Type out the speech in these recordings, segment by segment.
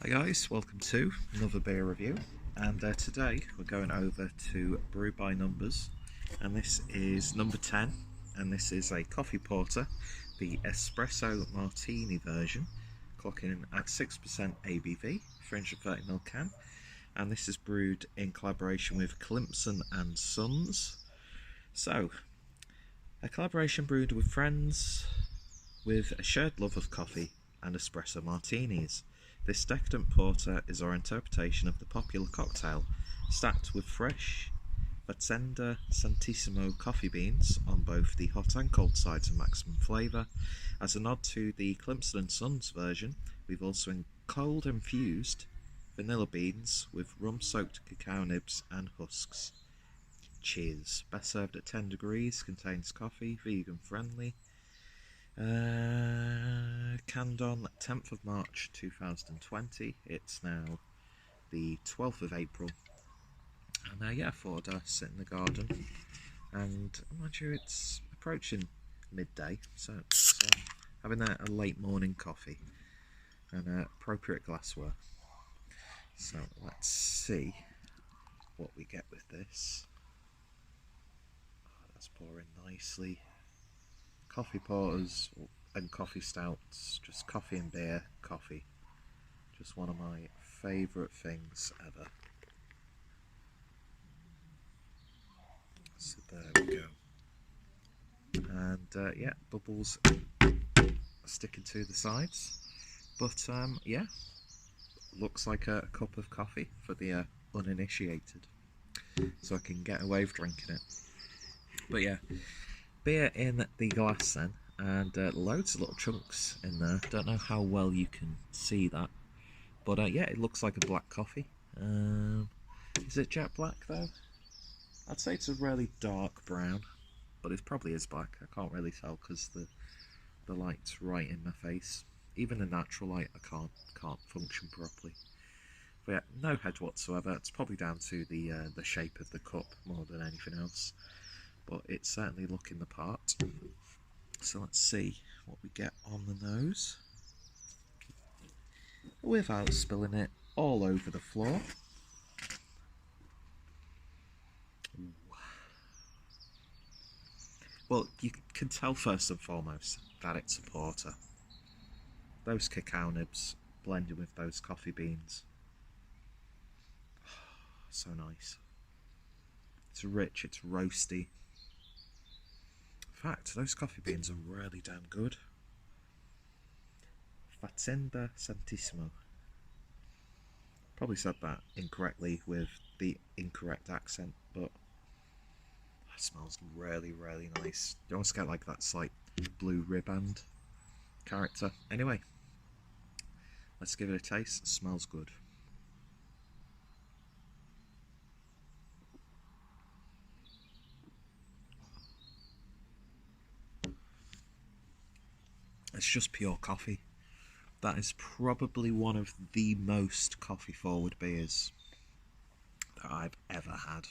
Hi guys, welcome to another beer review, and today we're going over to Brew by Numbers, and this is number 10, and this is a coffee porter, the Espresso Martini version, clocking in at 6% ABV, 330ml can, and this is brewed in collaboration with Climpson and Sons. So, a collaboration brewed with friends with a shared love of coffee and espresso martinis. This decadent porter is our interpretation of the popular cocktail, stacked with fresh Fazenda Santissimo coffee beans on both the hot and cold sides of maximum flavour. As a nod to the Climpson and Sons version, we've also cold infused vanilla beans with rum-soaked cacao nibs and husks. Cheers. Best served at 10 degrees, contains coffee, vegan friendly. Canned on 10th of March 2020. It's now the 12th of April. And yeah, I thought I'd sit in the garden. And mind you, it's approaching midday, so it's having a late morning coffee and appropriate glassware. So let's see what we get with this. That's pouring nicely. Coffee porters and coffee stouts, just coffee and beer, coffee. Just one of my favourite things ever. So there we go. And yeah, bubbles sticking to the sides. But yeah, looks like a cup of coffee for the uninitiated. So I can get away with drinking it. But yeah, beer in the glass then, and loads of little chunks in there. Don't know how well you can see that, but yeah, it looks like a black coffee. Is it jet black though? I'd say it's a really dark brown, but it probably is black. I can't really tell because the light's right in my face. Even the natural light, I can't function properly. But yeah, no head whatsoever. It's probably down to the shape of the cup more than anything else. But it's certainly looking the part. So let's see what we get on the nose without spilling it all over the floor. Well, you can tell first and foremost that it's a porter. Those cacao nibs blended with those coffee beans. So nice. It's rich, it's roasty. In fact, those coffee beans are really damn good. Fazenda Santissimo. Probably said that incorrectly with the incorrect accent, but it smells really, really nice. You almost get like that slight blue riband character. Anyway, let's give it a taste. It smells good. It's just pure coffee. That is probably one of the most coffee forward beers that I've ever had.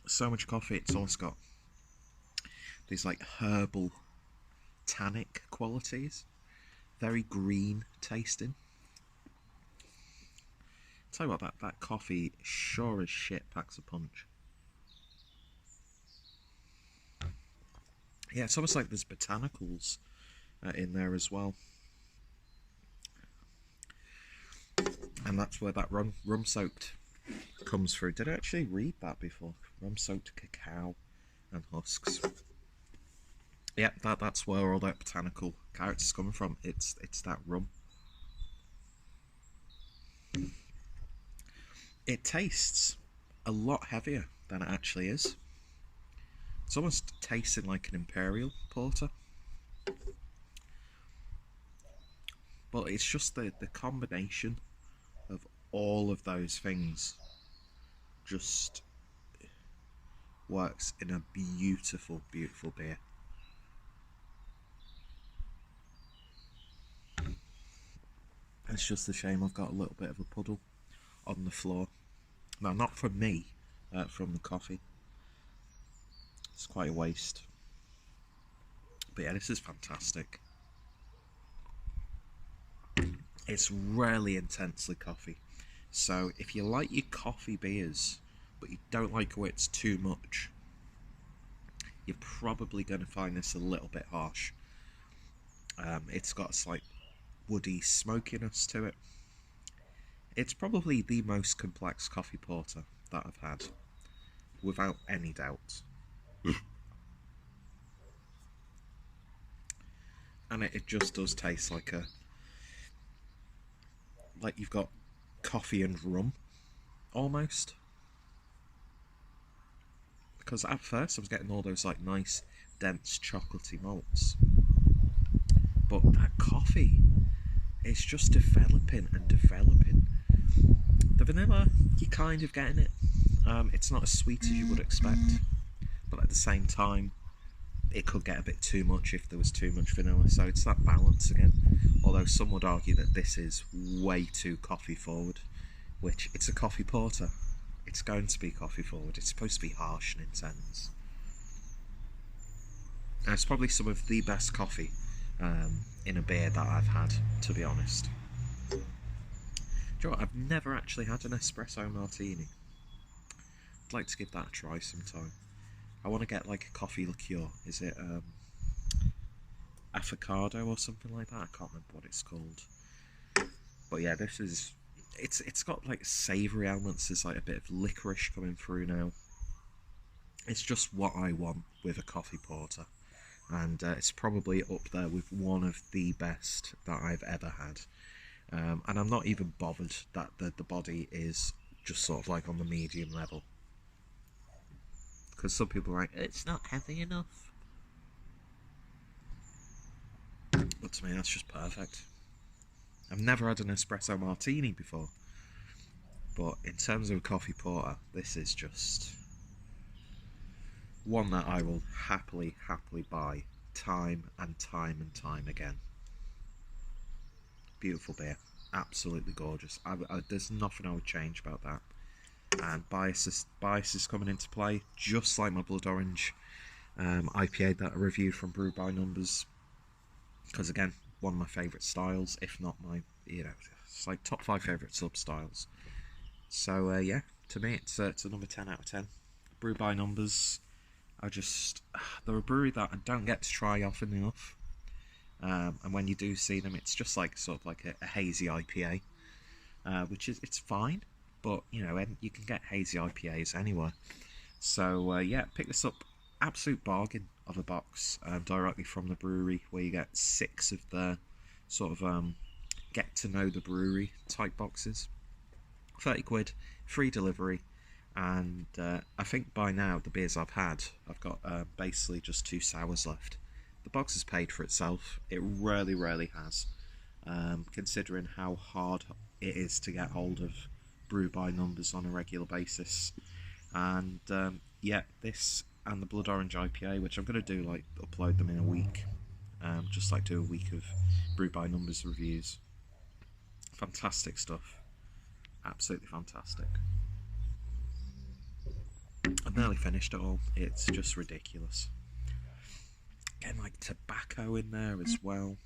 So much coffee, it's almost got these like herbal tannic qualities. Very green tasting. Tell you what, that coffee sure as shit packs a punch. Yeah, it's almost like there's botanicals in there as well. And that's where that rum-soaked comes through. Did I actually read that before? Rum-soaked cacao and husks. Yeah, that's where all that botanical character's coming from. It's that rum. It tastes a lot heavier than it actually is. It's almost tasting like an imperial porter. But it's just the combination of all of those things just works in a beautiful, beautiful beer. It's just a shame I've got a little bit of a puddle on the floor. No, not from me, from the coffee. It's quite a waste. But yeah, this is fantastic. It's rarely intensely coffee. So if you like your coffee beers, but you don't like where it's too much, you're probably going to find this a little bit harsh. It's got a slight woody smokiness to it. It's probably the most complex coffee porter that I've had, without any doubt. And it just does taste like you've got coffee and rum, almost. Because at first I was getting all those like nice, dense, chocolatey malts. But that coffee, it's just developing and developing. The vanilla, you're kind of getting it. It's not as sweet as you would expect, but at the same time, it could get a bit too much if there was too much vanilla. So it's that balance again. Although some would argue that this is way too coffee forward, which it's a coffee porter. It's going to be coffee forward. It's supposed to be harsh and intense. And it's probably some of the best coffee in a beer that I've had, to be honest. Do you know what? I've never actually had an espresso martini. I'd like to give that a try sometime. I want to get like a coffee liqueur. Is it avocado or something like that? I can't remember what it's called. But yeah, this is... It's got like savoury elements. There's like a bit of licorice coming through now. It's just what I want with a coffee porter. And it's probably up there with one of the best that I've ever had. And I'm not even bothered that the body is just sort of like on the medium level. Because some people are like, it's not heavy enough. But to me, that's just perfect. I've never had an espresso martini before. But in terms of a coffee porter, this is just one that I will happily buy time and time again. Beautiful beer. Absolutely gorgeous. There's nothing I would change about that. And bias is coming into play, just like my Blood Orange IPA that I reviewed from Brew by Numbers. Because again, one of my favourite styles, if not my, it's like top 5 favourite sub-styles. So yeah, to me it's a number 10 out of 10. Brew by Numbers, they're a brewery that I don't get to try often enough. And when you do see them, it's just like sort of like a hazy IPA, which is, it's fine. But, you can get hazy IPAs anywhere. So, yeah, pick this up. Absolute bargain of a box directly from the brewery, where you get 6 of the sort of get to know the brewery type boxes. 30 quid, free delivery. And I think by now, the beers I've had, I've got basically just 2 sours left. The box has paid for itself. It really has. Considering how hard it is to get hold of Brew by Numbers on a regular basis. And yeah, this and the Blood Orange IPA, which I'm going to do, like, upload them in a week. Just like do a week of Brew by Numbers reviews. Fantastic stuff. Absolutely fantastic. I've nearly finished it all. It's just ridiculous. Getting like tobacco in there as well.